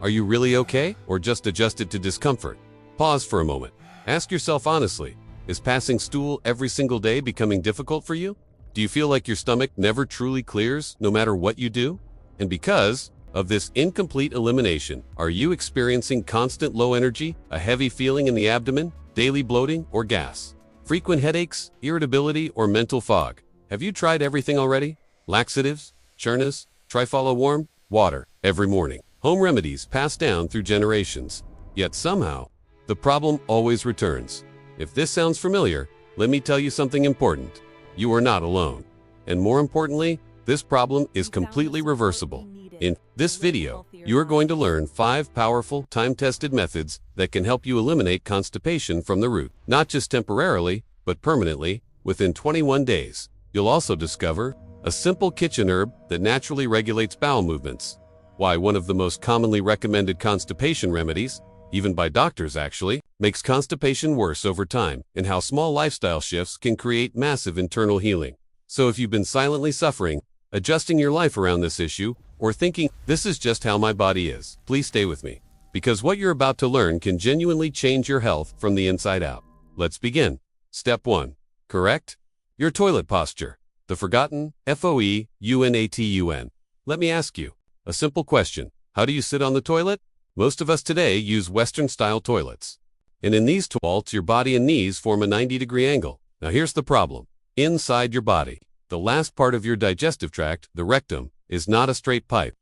Are you really okay, or just adjusted to discomfort? Pause for a moment. Ask yourself honestly, is passing stool every single day becoming difficult for you? Do you feel like your stomach never truly clears, no matter what you do? And because of this incomplete elimination, are you experiencing constant low energy, a heavy feeling in the abdomen, daily bloating, or gas? Frequent headaches, irritability, or mental fog? Have you tried everything already? Laxatives, churnas, Triphala warm water every morning. Home remedies passed down through generations. Yet somehow, the problem always returns. If this sounds familiar, let me tell you something important. You are not alone. And more importantly, this problem is completely reversible. In this video, you are going to learn 5 powerful, time-tested methods that can help you eliminate constipation from the root, not just temporarily, but permanently, within 21 days. You'll also discover a simple kitchen herb that naturally regulates bowel movements, why one of the most commonly recommended constipation remedies, even by doctors actually, makes constipation worse over time, and how small lifestyle shifts can create massive internal healing. So if you've been silently suffering, adjusting your life around this issue, or thinking, this is just how my body is, please stay with me, because what you're about to learn can genuinely change your health from the inside out. Let's begin. Step 1. Correct your toilet posture. The forgotten FOEUNATUN. Let me ask you a simple question. How do you sit on the toilet? Most of us today use Western-style toilets. And in these toilets, your body and knees form a 90-degree angle. Now here's the problem. Inside your body, the last part of your digestive tract, the rectum, is not a straight pipe.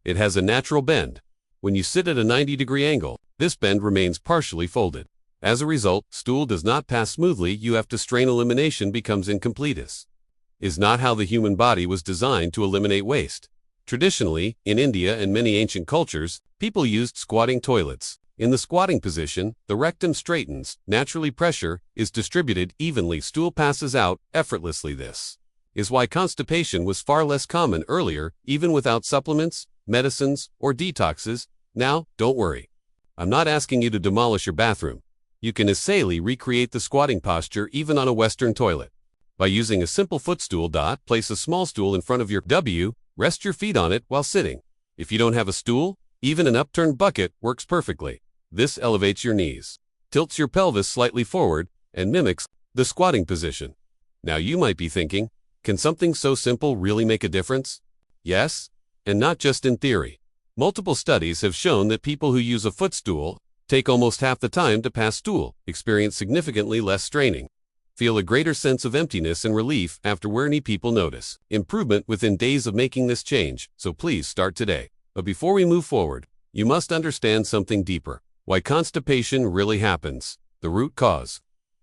It has a natural bend. When you sit at a 90-degree angle, this bend remains partially folded. As a result, stool does not pass smoothly. You have to strain. Elimination becomes incomplete. This is not how the human body was designed to eliminate waste. Traditionally, in India and many ancient cultures, people used squatting toilets. In the squatting position, the rectum straightens, naturally pressure is distributed evenly, stool passes out effortlessly. This is why constipation was far less common earlier, even without supplements, medicines, or detoxes. Now, don't worry. I'm not asking you to demolish your bathroom. You can easily recreate the squatting posture even on a Western toilet. By using a simple footstool. Place a small stool in front of your W. Rest your feet on it while sitting. If you don't have a stool, even an upturned bucket works perfectly. This elevates your knees, tilts your pelvis slightly forward, and mimics the squatting position. Now you might be thinking, can something so simple really make a difference? Yes, and not just in theory. Multiple studies have shown that people who use a footstool take almost half the time to pass stool, experience significantly less straining, feel a greater sense of emptiness and relief afterward. Many people notice improvement within days of making this change, so please start today. But before we move forward, you must understand something deeper. Why constipation really happens. The root cause.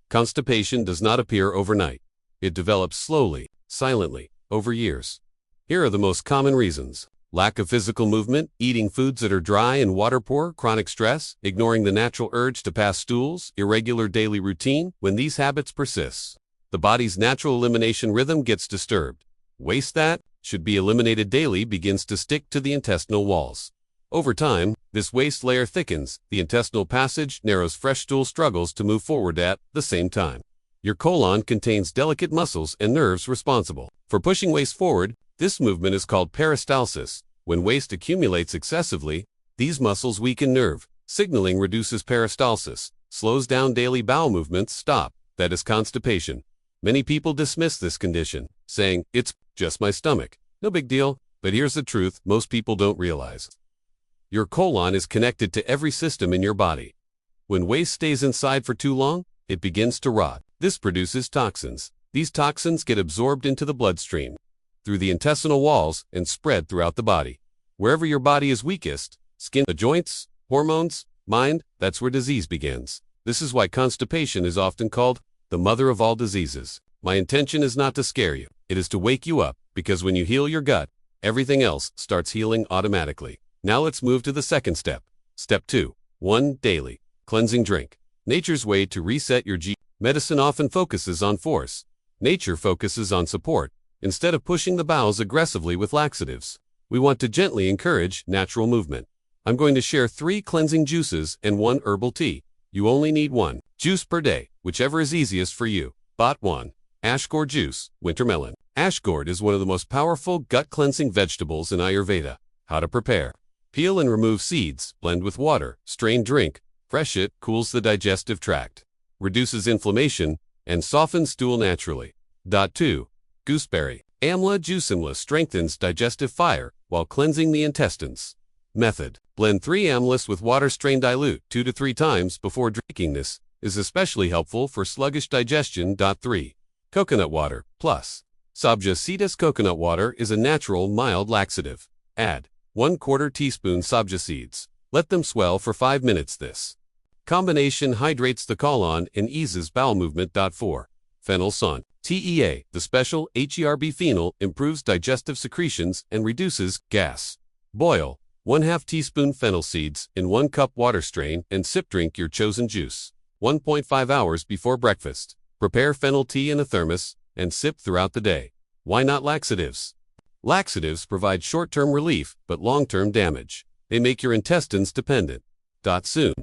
Constipation does not appear overnight. It develops slowly, silently, over years. Here are the most common reasons. Lack of physical movement, eating foods that are dry and water poor, chronic stress, ignoring the natural urge to pass stools, irregular daily routine. When these habits persist, the body's natural elimination rhythm gets disturbed. Waste that should be eliminated daily begins to stick to the intestinal walls. Over time, this waste layer thickens, the intestinal passage narrows, fresh stool struggles to move forward. At the same time, your colon contains delicate muscles and nerves responsible for pushing waste forward. This movement is called peristalsis. When waste accumulates excessively, these muscles weaken nerve signaling, reduces peristalsis, slows down daily bowel movements. Stop. That is constipation. Many people dismiss this condition, saying, it's just my stomach. No big deal. But here's the truth most people don't realize. Your colon is connected to every system in your body. When waste stays inside for too long, it begins to rot. This produces toxins. These toxins get absorbed into the bloodstream, through the intestinal walls, and spread throughout the body. Wherever your body is weakest, skin, the joints, hormones, mind, that's where disease begins. This is why constipation is often called the mother of all diseases. My intention is not to scare you. It is to wake you up, because when you heal your gut, everything else starts healing automatically. Now let's move to the second step. Step 2. 1. Daily cleansing drink. Nature's way to reset your G. Medicine often focuses on force. Nature focuses on support. Instead of pushing the bowels aggressively with laxatives, we want to gently encourage natural movement. I'm going to share 3 cleansing juices and 1 herbal tea. You only need 1 juice per day, whichever is easiest for you. Bot 1. Ash gourd juice, winter melon. Ash gourd is one of the most powerful gut-cleansing vegetables in Ayurveda. How to prepare. Peel and remove seeds, blend with water, strain drink. Fresh it cools the digestive tract, reduces inflammation, and softens stool naturally. 2. Gooseberry. Amla juice. Amla strengthens digestive fire while cleansing the intestines. Method. Blend 3 amlas with water, strain, dilute 2 to 3 times before drinking. This is especially helpful for sluggish digestion. 3. Coconut water plus. Sabja seeds. Coconut water is a natural, mild laxative. Add 1/4 teaspoon sabja seeds. Let them swell for 5 minutes. This combination hydrates the colon and eases bowel movement. 4. Fennel son. TEA. The special HERB phenol improves digestive secretions and reduces gas. Boil 1/2 teaspoon fennel seeds in 1 cup water, strain, and sip. Drink your chosen juice 1.5 hours before breakfast. Prepare fennel tea in a thermos and sip throughout the day. Why not laxatives? Laxatives provide short-term relief but long-term damage. They make your intestines dependent. Soon,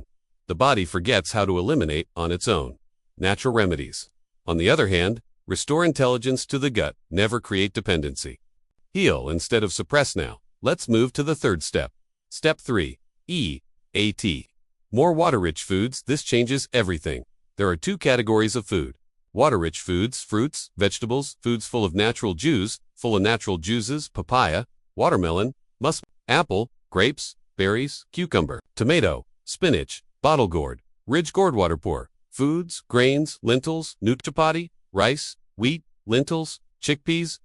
the body forgets how to eliminate on its own. Natural remedies, on the other hand, restore intelligence to the gut, never create dependency. Heal instead of suppress. Now, let's move to the third step. Step 3. EAT. More water-rich foods. This changes everything. There are 2 categories of food. Water-rich foods, fruits, vegetables, foods full of natural juices, papaya, watermelon, musk, apple, grapes, berries, cucumber, tomato, spinach, bottle gourd, ridge gourd, water poor, foods, grains, lentils, chapati, rice, wheat, lentils, chickpeas,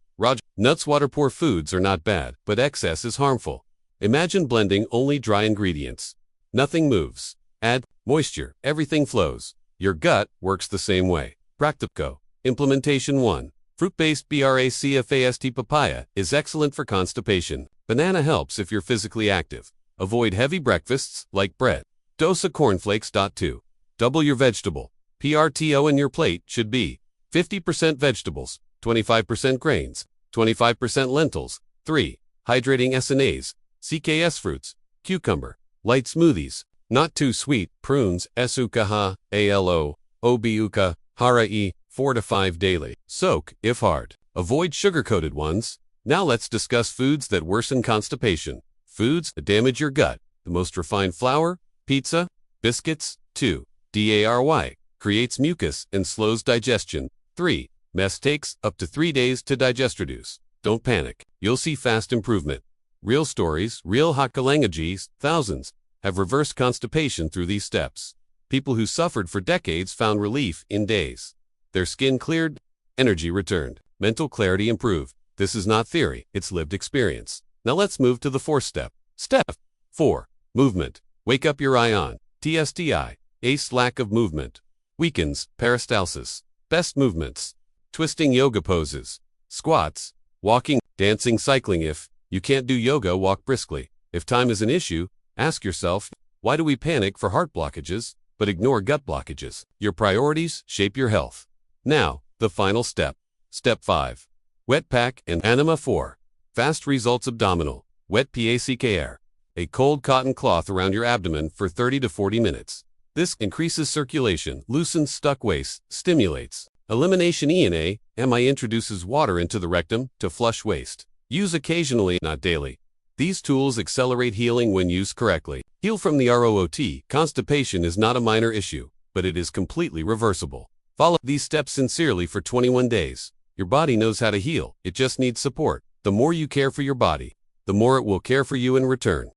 nuts. Water poor foods are not bad, but excess is harmful. Imagine blending only dry ingredients. Nothing moves. Add moisture, everything flows. Your gut works the same way. Practico. Implementation 1. Fruit-based breakfast. Papaya is excellent for constipation. Banana helps if you're physically active. Avoid heavy breakfasts like bread. Dosa cornflakes. 2. Double your vegetable. PRTO in your plate should be 50% vegetables, 25% grains, 25% lentils. 3. Hydrating SNAs. CKS fruits. Cucumber. Light smoothies. Not too sweet. Prunes. Sukaha. ALO. Obiuka. Harai. 4 to 5 daily. Soak, if hard. Avoid sugar-coated ones. Now let's discuss foods that worsen constipation. Foods that damage your gut. The most refined flour, pizza, biscuits. 2. DARY. Creates mucus and slows digestion. 3. Mess takes up to 3 days to digest. Reduce. Don't panic. You'll see fast improvement. Real stories, real Hakalangages, thousands, have reversed constipation through these steps. People who suffered for decades found relief in days. Their skin cleared, energy returned, mental clarity improved. This is not theory, it's lived experience. Now let's move to the 4th step. Step 4. Movement. Wake up your ion. TSTI. ACE. Lack of movement weakens peristalsis. Best movements: twisting, yoga poses, squats, walking, dancing, cycling. If you can't do yoga, walk briskly. If time is an issue, ask yourself, why do we panic for heart blockages but ignore gut blockages? Your priorities shape your health. Now, the final step. Step 5. Wet pack and enema. 4. Fast results. Abdominal. Wet packr. A cold cotton cloth around your abdomen for 30 to 40 minutes. This increases circulation, loosens stuck waste, stimulates elimination. ENA introduces water into the rectum to flush waste. Use occasionally, not daily. These tools accelerate healing when used correctly. Heal from the root. Constipation is not a minor issue, but it is completely reversible. Follow these steps sincerely for 21 days. Your body knows how to heal. It just needs support. The more you care for your body, the more it will care for you in return.